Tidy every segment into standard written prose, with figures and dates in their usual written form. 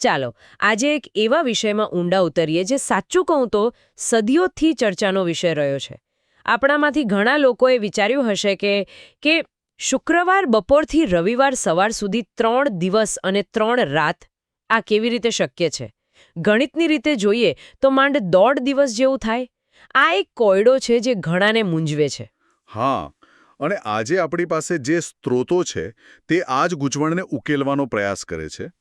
ચાલો આજે એક એવા વિષયમાં ઊંડા ઉતરીએ જે સાચું કહું તો સદીઓથી ચર્ચાનો વિષય રહ્યો છે. આપણામાંથી ઘણા લોકોએ વિચાર્યું હશે કે શુક્રવાર બપોરથી રવિવાર સવાર સુધી 3 દિવસ અને 3 રાત આ કેવી રીતે શક્ય છે? ગણિતની રીતે જોઈએ તો માંડ 1.5 દિવસ જેવું થાય. આ એક કોયડો છે જે ઘણાને મૂંઝવે છે. હા, અને આજે આપણી પાસે જે સ્ત્રોતો છે તે આ જ ગૂંચવણને ઉકેલવાનો પ્રયાસ કરે છે.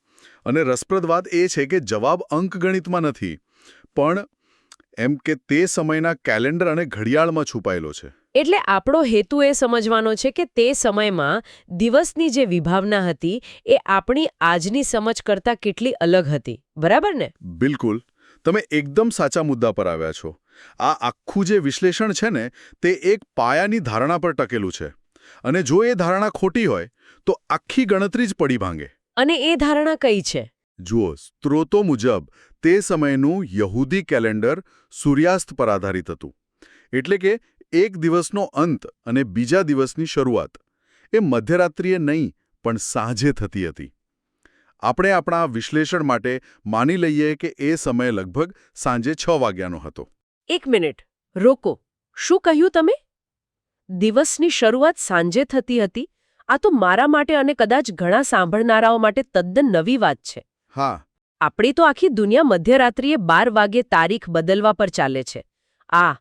અને રસપ્રદ વાત એ છે કે જવાબ અંકગણિતમાં નથી, પણ એમ કે તે સમયના કેલેન્ડર અને ઘડિયાળમાં છુપાયેલો છે. એટલે આપણો હેતુ એ સમજવાનો છે કે તે સમયમાં દિવસની જે વિભાવના હતી એ આપણી આજની સમજ કરતાં કેટલી અલગ હતી. બરાબર ને? બિલકુલ, તમે એકદમ સાચા મુદ્દા પર આવ્યા છો. આ આખું જે વિશ્લેષણ છે ને તે એક પાયાની ધારણા પર ટકેલું છે. અને જો એ ધારણા ખોટી હોય તો આખી ગણતરી જ પડી ભાંગે. અને એ ધારણા કઈ છે? જુઓ, સ્ત્રોતો મુજબ તે સમયનું યહૂદી કેલેન્ડર સૂર્યાસ્ત પર આધારિત હતું. એટલે કે એક દિવસનો અંત અને બીજા દિવસની શરૂઆત એ મધ્યરાત્રિએ નહીં પણ સાંજે થતી હતી. આપણે આપણા વિશ્લેષણ માટે માની લઈએ કે એ સમય લગભગ સાંજે 6 વાગ્યાનો હતો. 1 મિનિટ રોકો. શું કહ્યું તમે? દિવસની શરૂઆત સાંજે થતી હતી? આ તો મારા માટે અને કદાચ ઘણા સાંભળનારાઓ માટે તદ્દન નવી વાત છે. હા, આપણી તો આખી દુનિયા મધ્યરાત્રિએ 12 વાગે તારીખ બદલવા પર ચાલે છે. આ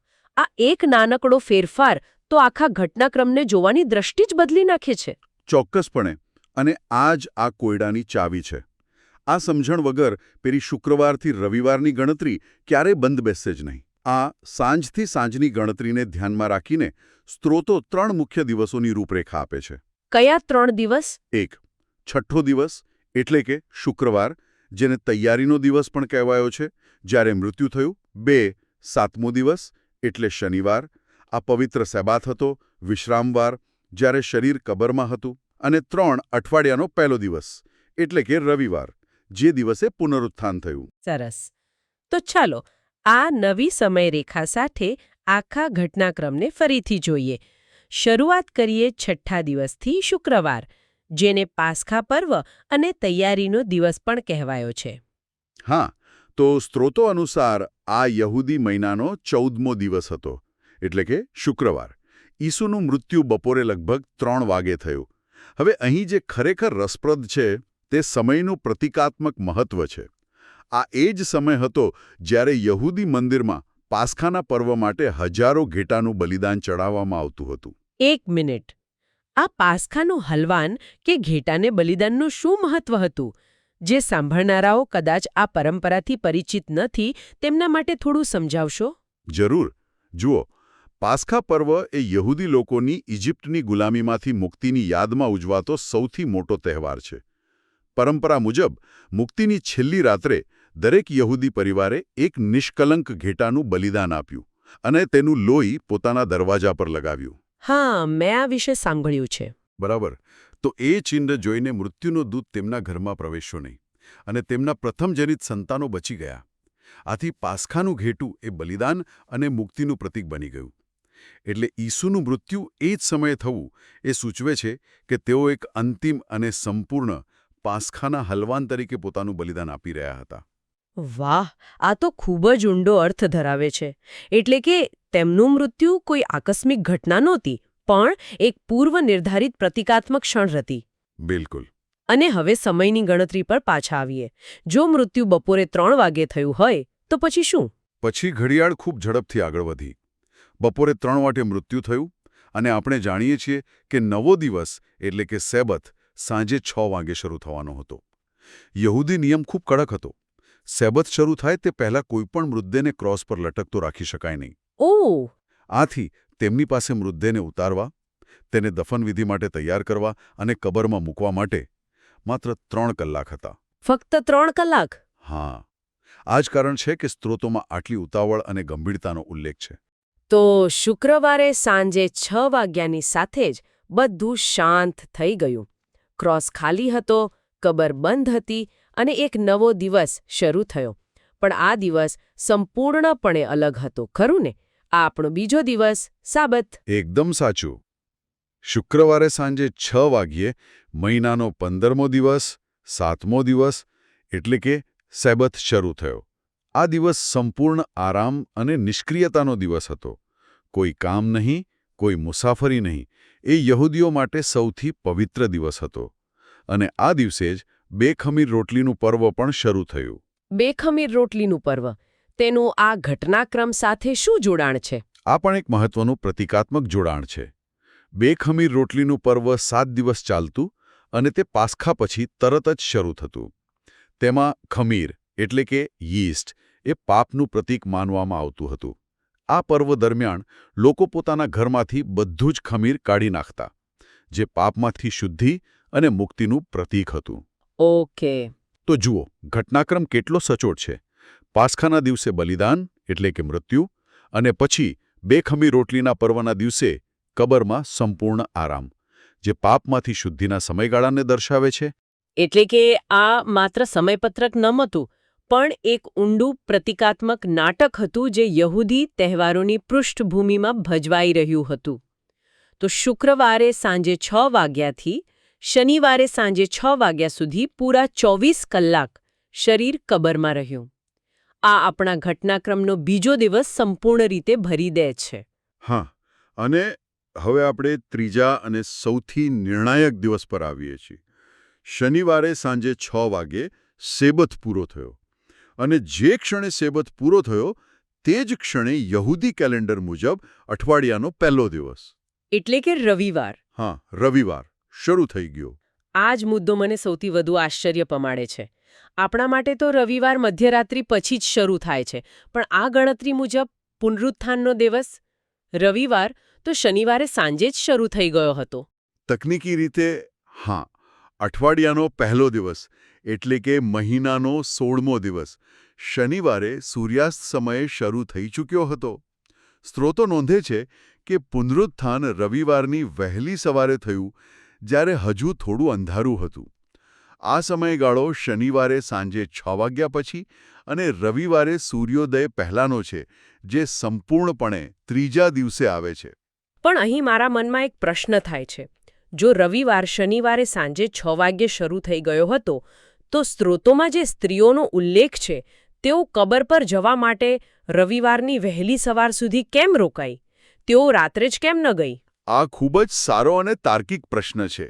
એક નાનકડો ફેરફાર તો આખા ઘટનાક્રમને જોવાની દ્રષ્ટિ જ બદલી નાખે છે. ચોક્કસપણે. અને આ જ આ કોયડાની ચાવી છે. આ સમજણ વગર પેલી શુક્રવારથી રવિવારની ગણતરી ક્યારેય બંધ બેસશે જ નહીં. આ સાંજથી સાંજની ગણતરીને ધ્યાનમાં રાખીને સ્ત્રોતો 3 મુખ્ય દિવસોની રૂપરેખા આપે છે. કયા 3 દિવસ? 1. છઠ્ઠો દિવસ એટલે કે શુક્રવાર, જેને તૈયારીનો દિવસ પણ કહેવાયો છે, જ્યારે મૃત્યુ થયું. 2. સાતમો દિવસ એટલે શનિવાર, આ પવિત્ર સેબાત હતો, વિશ્રામવાર, જ્યારે શરીર કબરમાં હતું. અને 3. અઠવાડિયાનો પહેલો દિવસ એટલે કે રવિવાર, જે દિવસે પુનરુત્થાન થયું. સરસ. તો ચાલો આ નવી સમયરેખા સાથે આખા ઘટનાક્રમને ફરીથી જોઈએ. શરૂઆત કરીએ છઠ્ઠા દિવસથી, શુક્રવાર, જેને પાસ્ખા પર્વ અને તૈયારીનો દિવસ પણ કહેવાયો છે. હા, તો સ્ત્રોતો અનુસાર આ યહૂદી મહિનાનો 14મો દિવસ હતો, એટલે કે શુક્રવાર. ઈસુનું મૃત્યુ બપોરે લગભગ 3 વાગે થયું. હવે અહીં જે ખરેખર રસપ્રદ છે તે સમયનું પ્રતિકાત્મક મહત્વ છે. આ એ જ સમય હતો જ્યારે યહૂદી મંદિરમાં પાસ્ખાના પર્વ માટે હજારો ઘેટાનું બલિદાન ચડાવવામાં આવતું હતું. 1 મિનિટ. આ પાસ્ખાનું હલવાન કે ઘેટાને બલિદાનનું શું મહત્વ હતું? જે સાંભળનારાઓ કદાચ આ પરંપરાથી પરિચિત નથી તેમના માટે થોડું સમજાવશો? જરૂર. જુઓ, પાસ્ખા પર્વ એ યહૂદી લોકોની ઇજિપ્તની ગુલામીમાંથી મુક્તિની યાદમાં ઉજવાતો સૌથી મોટો તહેવાર છે. પરંપરા મુજબ મુક્તિની છેલ્લી રાત્રે દરેક યહૂદી પરિવારે એક નિષ્કલંક ઘેટાનું બલિદાન આપ્યું અને તેનું લોહી પોતાના દરવાજા પર લગાવ્યું. હા, મેં આ વિશે સાંભળ્યું છે. બરાબર. તો એ ચિહ્ન જોઈને મૃત્યુનો દૂત તેમના ઘરમાં પ્રવેશ્યો નહીં અને તેમના પ્રથમ જનિત સંતાનો બચી ગયા. આથી પાસ્ખાનું ઘેટું એ બલિદાન અને મુક્તિનું પ્રતીક બની ગયું. એટલે ઈસુનું મૃત્યુ એ જ સમયે થવું એ સૂચવે છે કે તેઓ એક અંતિમ અને સંપૂર્ણ પાસ્ખાના હલવાન તરીકે પોતાનું બલિદાન આપી રહ્યા હતા. વાહ, આ તો ખૂબ જ ઊંડો અર્થ ધરાવે છે. એટલે કે તેમનું મૃત્યુ કોઈ આકસ્મિક ઘટના નહોતી, પણ એક પૂર્વ નિર્ધારિત પ્રતિકાત્મક ક્ષણ હતી. બિલકુલ. અને હવે સમયની ગણતરી પર પાછા આવીએ. જો મૃત્યુ બપોરે 3 વાગે થયું હોય તો પછી શું? પછી ઘડિયાળ ખૂબ ઝડપથી આગળ વધી. બપોરે 3 વાગે મૃત્યુ થયું અને આપણે જાણીએ છીએ કે નવો દિવસ એટલે કે સેબત સાંજે 6 વાગે શરૂ થવાનો હતો. યહૂદી નિયમ ખૂબ કડક હતો. સેબત શરૂ થાય તે પહેલાં કોઈપણ મૃતદેહને ક્રોસ પર લટકતો રાખી શકાય નહીં. ઓહ! આથી તેમની પાસે મૃતદેહને ઉતારવા, તેને દફનવિધિ માટે તૈયાર કરવા અને કબરમાં મૂકવા માટે માત્ર 3 કલાક હતા. ફક્ત 3 કલાક? હા, આ જ કારણ છે કે સ્ત્રોતોમાં આટલી ઉતાવળ અને ગંભીરતાનો ઉલ્લેખ છે. તો શુક્રવારે સાંજે 6 વાગ્યાની સાથે જ બધું શાંત થઈ ગયું. ક્રોસ ખાલી હતો, કબર બંધ હતી અને એક નવો દિવસ શરૂ થયો. પણ આ દિવસ સંપૂર્ણપણે અલગ હતો, ખરું ને? આ આપણો બીજો દિવસ, સાબત. એકદમ સાચું. શુક્રવારે સાંજે 6 વાગ્યે મહિનાનો 15મો દિવસ, 7મો દિવસ, એટલે કે સેબથ શરૂ થયો. આ દિવસ સંપૂર્ણ આરામ અને નિષ્ક્રિયતાનો દિવસ હતો. કોઈ કામ નહીં, કોઈ મુસાફરી નહીં. એ યહૂદીઓ માટે સૌથી પવિત્ર દિવસ હતો. અને આ દિવસે જ બે ખમીર રોટલીનું પર્વ પણ શરૂ થયું. બે ખમીર રોટલીનું પર્વ, તેનું આ ઘટનાક્રમ સાથે શું જોડાણ છે? આ પણ એક મહત્વનું પ્રતિકાત્મક જોડાણ છે. બે ખમીર રોટલીનું પર્વ 7 દિવસ ચાલતું અને તે પાસ્ખા પછી તરત જ શરૂ થતું. તેમાં ખમીર એટલે કે યીસ્ટ એ પાપનું પ્રતીક માનવામાં આવતું હતું. આ પર્વ દરમિયાન લોકો પોતાના ઘરમાંથી બધું જ ખમીર કાઢી નાખતા, જે પાપમાંથી શુદ્ધિ અને મુક્તિનું પ્રતીક હતું. ઓકે. તો જુઓ, ઘટનાક્રમ કેટલો સચોટ છે. પાસ્ખાના દિવસે બલિદાન એટલે કે મૃત્યુ, અને પછી બે ખમીર રોટલીના પર્વના દિવસે કબરમાં સંપૂર્ણ આરામ, જે પાપમાંથી શુદ્ધિના સમયગાળાને દર્શાવે છે. એટલે કે આ માત્ર સમયપત્રક નહોતું, પણ એક ઊંડું પ્રતિકાત્મક નાટક હતું જે યહૂદી તહેવારોની પૃષ્ઠભૂમિમાં ભજવાઈ રહ્યું હતું. તો શુક્રવારે સાંજે 6 વાગ્યાથી શનિવારે સાંજે 6 વાગ્યા સુધી પૂરા 24 કલાક શરીર કબરમાં રહ્યું. આ આપણા ઘટનાક્રમનો બીજો દિવસ સંપૂર્ણ રીતે ભરી દે છે. હા, અને હવે આપણે ત્રીજા અને સૌથી નિર્ણાયક દિવસ પર આવીએ છીએ. શનિવારે સાંજે 6 વાગે સેબથ પૂરો થયો. અને જે ક્ષણે સેબથ પૂરો થયો તે જ ક્ષણે યહૂદી કેલેન્ડર મુજબ અઠવાડિયાનો પહેલો દિવસ, એટલે કે રવિવાર. હા, રવિવાર શરૂ થઈ ગયો. આ જ મુદ્દો મને સૌથી વધુ આશ્ચર્ય પમાડે છે. આપણા માટે તો રવિવાર મધ્યરાત્રિ પછી જ શરૂ થાય છે, પણ આ ગણતરી મુજબ પુનરુત્થાનનો દિવસ રવિવાર તો શનિવારે સાંજે જ શરૂ થઈ ગયો હતો. તકનીકી રીતે હા, અઠવાડિયાનો પહેલો દિવસ એટલે કે મહિનાનો 16મો દિવસ શનિવારે સૂર્યાસ્ત સમયે શરૂ થઈ ચૂક્યો હતો. સ્ત્રોતો નોંધે છે કે પુનરુત્થાન રવિવારની વહેલી સવારે થયું, જ્યારે હજુ થોડું અંધારું હતું. આ સમયગાળો શનિવારે સાંજે 6 વાગ્યા પછી અને રવિવારે સૂર્યોદય પહેલાંનો છે, જે સંપૂર્ણપણે ત્રીજા દિવસે આવે છે. પણ અહીં મારા મનમાં એક પ્રશ્ન થાય છે. જો રવિવાર શનિવારે સાંજે 6 વાગ્યે શરૂ થઈ ગયો હતો, તો સ્ત્રોતોમાં જે સ્ત્રીઓનો ઉલ્લેખ છે તેઓ કબર પર જવા માટે રવિવારની વહેલી સવાર સુધી કેમ રોકાઈ? તેઓ રાત્રે જ કેમ ન ગઈ? આ ખૂબ જ સારો અને તાર્કિક પ્રશ્ન છે,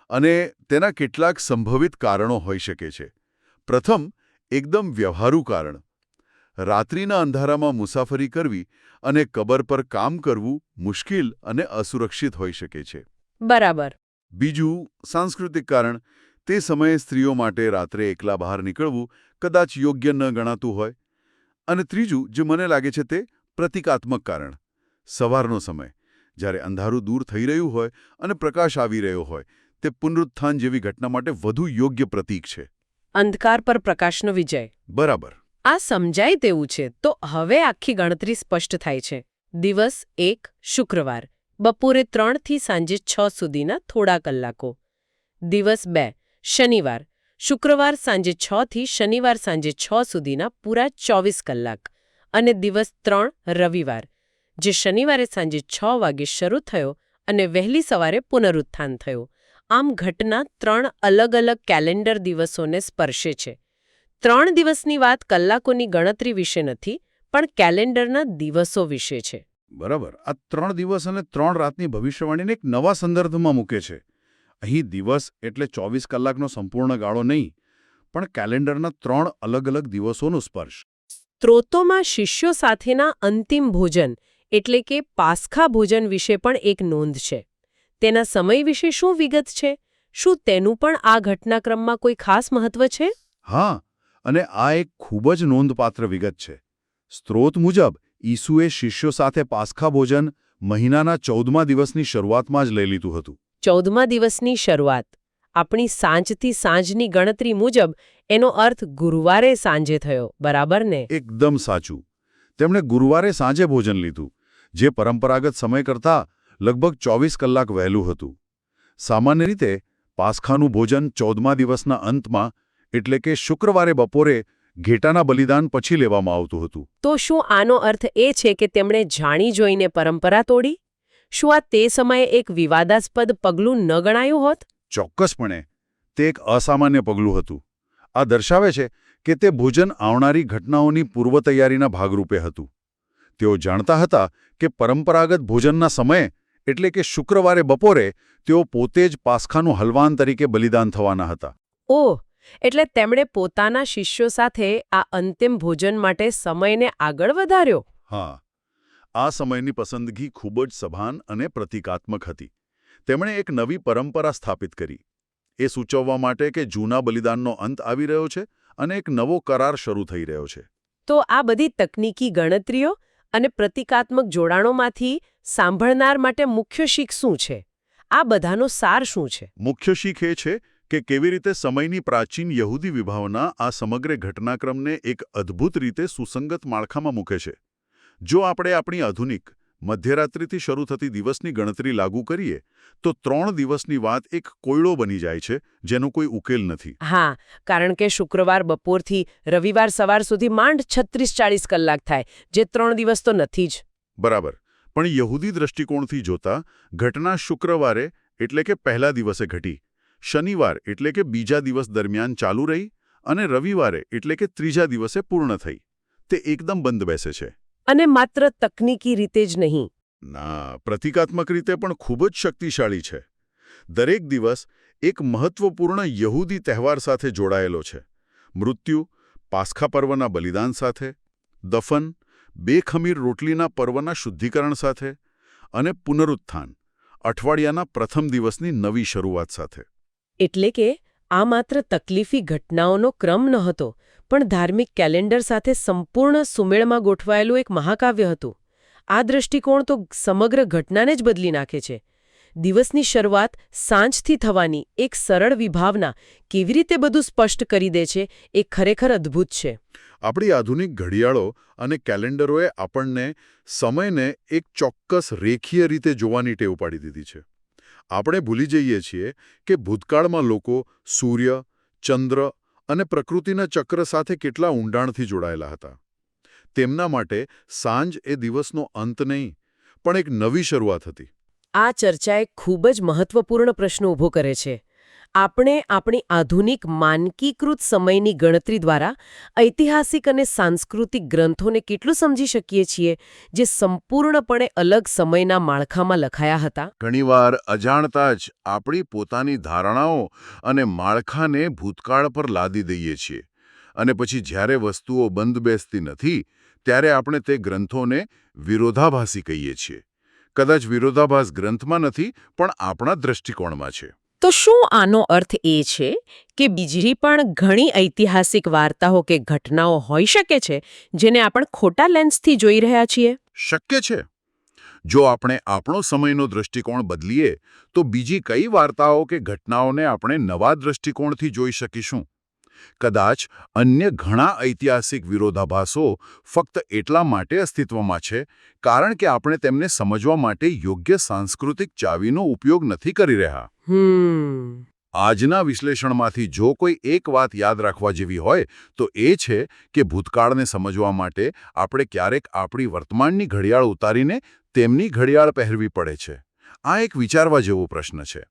અને તેના કેટલાક સંભવિત કારણો હોઈ શકે છે. પ્રથમ, એકદમ વ્યવહારુ કારણ. રાત્રિના અંધારામાં મુસાફરી કરવી અને કબર પર કામ કરવું મુશ્કેલ અને અસુરક્ષિત હોઈ શકે છે. બરાબર. બીજું, સાંસ્કૃતિક કારણ. તે સમયે સ્ત્રીઓ માટે રાત્રે એકલા બહાર નીકળવું કદાચ યોગ્ય ન ગણાતું હોય. અને ત્રીજું, જે મને લાગે છે તે પ્રતિકાત્મક કારણ. સવારનો સમય, જ્યારે અંધારું દૂર થઈ રહ્યું હોય અને પ્રકાશ આવી રહ્યો હોય, તે પુનરુત્થાન જેવી ઘટના માટે વધુ યોગ્ય પ્રતીક છે. અંધકાર પર પ્રકાશનો વિજય. બરાબર. આ સમજાય તેવું છે. તો હવે આખી ગણતરી સ્પષ્ટ થાય છે. દિવસ 1 શુક્રવાર બપોરે 3 થી સાંજે 6 સુધીના થોડા કલાકો. દિવસ 2 શનિવાર શુક્રવાર સાંજે 6 થી શનિવાર સાંજે 6 સુધીના પૂરા 24 કલાક. અને દિવસ 3 રવિવાર, જે શનિવારે સાંજે 6 વાગે શરૂ થયો અને વહેલી સવારે પુનરુત્થાન થયું. આમ ઘટના 3 અલગ અલગ કેલેન્ડર દિવસોને સ્પર્શે છે. 3 દિવસની વાત કલાકોની ગણતરી વિશે નથી, પણ કેલેન્ડરના દિવસો વિશે છે. બરાબર. આ 3 દિવસ અને 3 રાતની ભવિષ્યવાણીને એક નવા સંદર્ભમાં મૂકે છે. અહીં દિવસ એટલે 24 કલાકનો સંપૂર્ણ ગાળો નહીં, પણ કેલેન્ડરના 3 અલગ અલગ દિવસોનો સ્પર્શ. સ્ત્રોતોમાં શિષ્યો સાથેના અંતિમ ભોજન એટલે કે પાસ્ખા ભોજન વિશે પણ એક નોંધ છે. તેના સમય વિશે શું વિગત છે? શું તેનું પણ આ ઘટનાક્રમમાં કોઈ ખાસ મહત્વ છે? હા, અને આ એક ખૂબ જ નોંધપાત્ર વિગત છે. સ્ત્રોત મુજબ ઈસુએ શિષ્યો સાથે પાસ્ખા ભોજન મહિનાના 14મા દિવસની શરૂઆતમાં જ લઈ લીધું હતું. 14મા દિવસની શરૂઆત. આપણી સાંજથી સાંજની ગણતરી મુજબ એનો અર્થ ગુરુવારે સાંજે થયો, બરાબર ને? એકદમ સાચું. તેમણે ગુરુવારે સાંજે ભોજન લીધું, જે પરંપરાગત સમય કરતાં લગભગ 24 કલાક વહેલું હતું. સામાન્ય રીતે પાસ્ખાનું ભોજન 14મા દિવસના અંતમાં એટલે કે શુક્રવારે બપોરે ઘેટાના બલિદાન પછી લેવામાં આવતું હતું. તો શું આનો અર્થ એ છે કે તેમણે જાણી જોઈને પરંપરા તોડી? શું આ તે સમયે એક વિવાદાસ્પદ પગલું ન ગણાયું હોત? ચોક્કસપણે તે એક અસામાન્ય પગલું હતું. આ દર્શાવે છે કે તે ભોજન આવનારી ઘટનાઓની પૂર્વતૈયારીના ભાગરૂપે હતું. તેઓ જાણતા હતા કે પરંપરાગત ભોજનના સમયે એટલે કે શુક્રવારે બપોરે તેઓ પોતે જ પાસ્ખાનું હલવાન તરીકે બલિદાન થવાના હતા. ઓહ, એટલે તેમણે પોતાના શિષ્યો સાથે આ અંતિમ ભોજન માટે સમયને આગળ વધાર્યો. હા, આ સમયની પસંદગી ખૂબ જ સભાન અને પ્રતિકાત્મક હતી. તેમણે એક નવી પરંપરા સ્થાપિત કરી, એ સૂચવવા માટે કે જૂના બલિદાનનો અંત આવી રહ્યો છે અને એક નવો કરાર શરૂ થઈ રહ્યો છે. તો આ બધી તકનીકી ગણતરીઓ અને પ્રતિકાત્મક જોડાણોમાંથી સાંભળનાર માટે મુખ્ય શીખ શું છે? આ બધાનો સાર શું છે? મુખ્ય શીખ એ છે કે કેવી રીતે સમયની પ્રાચીન યહૂદી વિભાવના આ સમગ્ર ઘટનાક્રમને એક અદ્ભુત રીતે સુસંગત માળખામાં મૂકે છે. જો આપણે આપણી આધુનિક મધ્યરાત્રિથી શરૂ થતી દિવસની ગણતરી લાગુ કરીએ તો 3 દિવસની વાત એક કોયડો બની જાય છે જેનો કોઈ ઉકેલ નથી. હા, કારણ કે શુક્રવાર બપોરથી રવિવાર સવાર સુધી માંડ 36-40 કલાક થાય, જે 3 દિવસ તો નથી જ. બરાબર. પણ યહૂદી દ્રષ્ટિકોણથી જોતા ઘટના શુક્રવારે એટલે કે પહેલા દિવસે ઘટી, શનિવાર એટલે કે બીજા દિવસ દરમિયાન ચાલુ રહી અને રવિવારે એટલે કે ત્રીજા દિવસે પૂર્ણ થઈ. તે એકદમ બંધ બેસે છે. અને માત્ર તકનીકી રીતે જ નહીં. ના, પ્રતિકાત્મક રીતે પણ ખૂબ જ શક્તિશાળી છે. દરેક દિવસ એક મહત્વપૂર્ણ યહૂદી તહેવાર સાથે જોડાયેલો છે. મૃત્યુ, પાસ્ખા પર્વના બલિદાન સાથે, દફન, બેખમીર રોટલીના પર્વના શુદ્ધિકરણ સાથે અને પુનરુત્થાન, અઠવાડિયાના પ્રથમ દિવસની નવી શરૂઆત સાથે. એટલે કે આ માત્ર તકલીફી ઘટનાઓનો ક્રમ નહોતો, પણ ધાર્મિક કેલેન્ડર સાથે સંપૂર્ણ સુમેળમાં ગોઠવાયેલું એક મહાકાવ્ય હતું. આ દૃષ્ટિકોણ તો સમગ્ર ઘટનાને જ બદલી નાખે છે. દિવસની શરૂઆત સાંજથી થવાની એક સરળ વિભાવના કેવી રીતે બધું સ્પષ્ટ કરી દે છે, એ ખરેખર અદ્ભુત છે. આપણી આધુનિક ઘડિયાળો અને કેલેન્ડરોએ આપણને સમયને એક ચોક્કસ રેખીય રીતે જોવાની ટેવ પાડી દીધી છે. આપણે ભૂલી જઈએ છીએ કે ભૂતકાળમાં લોકો સૂર્ય, ચંદ્ર અને પ્રકૃતિના ચક્ર સાથે કેટલા ઊંડાણથી જોડાયેલા હતા. તેમના માટે સાંજ એ દિવસનો અંત નહીં, પણ એક નવી શરૂઆત હતી. આ ચર્ચા એક ખૂબ જ મહત્વપૂર્ણ પ્રશ્ન ઊભો કરે છે. આપણે આપણી આધુનિક માનકીકૃત સમયની ગણતરી દ્વારા ઐતિહાસિક અને સાંસ્કૃતિક ગ્રંથોને કેટલું સમજી શકીએ છીએ, જે સંપૂર્ણપણે અલગ સમયના માળખામાં લખાયા હતા? ઘણીવાર અજાણતા જ આપણી પોતાની ધારણાઓ અને માળખાને ભૂતકાળ પર લાદી દઈએ છીએ અને પછી જ્યારે વસ્તુઓ બંધ બેસતી નથી ત્યારે આપણે તે ગ્રંથોને વિરોધાભાસી કહીએ છીએ. કદાચ વિરોધાભાસ ગ્રંથમાં નથી, પણ આપણા દ્રષ્ટિકોણમાં છે. તો શું આનો અર્થ એ છે કે બીજી પણ ઘણી ઐતિહાસિક વાર્તાઓ કે ઘટનાઓ હોઈ શકે છે જેને આપણે ખોટા લેન્સથી જોઈ રહ્યા છીએ? શક્ય છે. જો આપણે આપણો સમયનો દૃષ્ટિકોણ બદલીએ તો બીજી કઈ વાર્તાઓ કે ઘટનાઓને આપણે નવા દૃષ્ટિકોણથી જોઈ શકીશું. કદાચ અન્ય ઘણા ઐતિહાસિક વિરોધાભાસો ફક્ત એટલા માટે અસ્તિત્વમાં છે કારણ કે આપણે તેમને સમજવા માટે યોગ્ય સાંસ્કૃતિક ચાવીનો ઉપયોગ નથી કરી રહ્યા. આજના વિશ્લેષણમાંથી જો કોઈ એક વાત યાદ રાખવા જેવી હોય તો એ છે કે ભૂતકાળને સમજવા માટે આપણે ક્યારેક આપણી વર્તમાનની ઘડિયાળ ઉતારીને તેમની ઘડિયાળ પહેરવી પડે છે. આ એક વિચારવા જેવો પ્રશ્ન છે.